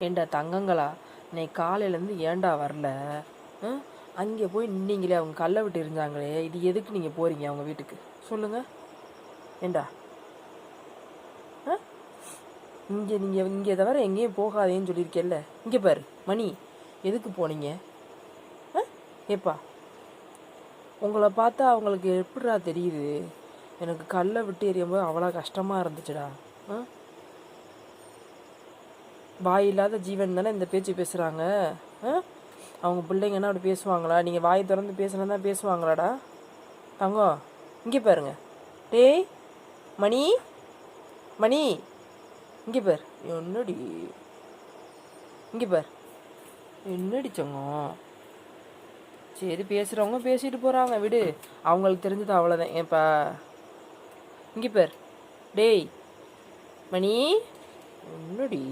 ஏண்டா தங்கங்களா, இன்னைக்கு காலையிலேருந்து ஏன்டா வரல? அங்கே போய் நின்னீங்களே, அவங்க கல்லை விட்டு இருந்தாங்களே, இது எதுக்கு நீங்கள் போகிறீங்க அவங்க வீட்டுக்கு சொல்லுங்கள்? ஏண்டா இங்கே தவிர எங்கேயும் போகாதேன்னு சொல்லியிருக்கேல்ல. இங்கே பாரு மணி, எதுக்கு போனீங்க? ஏப்பா, உங்களை பார்த்தா அவங்களுக்கு எப்படிடா தெரியுது? எனக்கு கல்லை விட்டு எறியும்போது அவ்வளோ கஷ்டமாக இருந்துச்சுடா. வாய் இல்லாத ஜீவன் தானே இந்த பேச்சு பேசுகிறாங்க. அவங்க பிள்ளைங்கன்னா அப்படி பேசுவாங்களா? நீங்கள் வாய் திறந்து பேசுனா தான் பேசுவாங்களாடா? தங்கம், இங்கே பாருங்க. டேய் மணி, மணி, இங்கே பார். என்னடி இங்கே பார், என்னடி தங்கம்? சரி, பேசுகிறவங்க பேசிட்டு போகிறாங்க, விடு. அவங்களுக்கு தெரிஞ்சது அவ்வளோதான். ஏப்பா, இங்கே பார். டேய் மணி, என்னடி?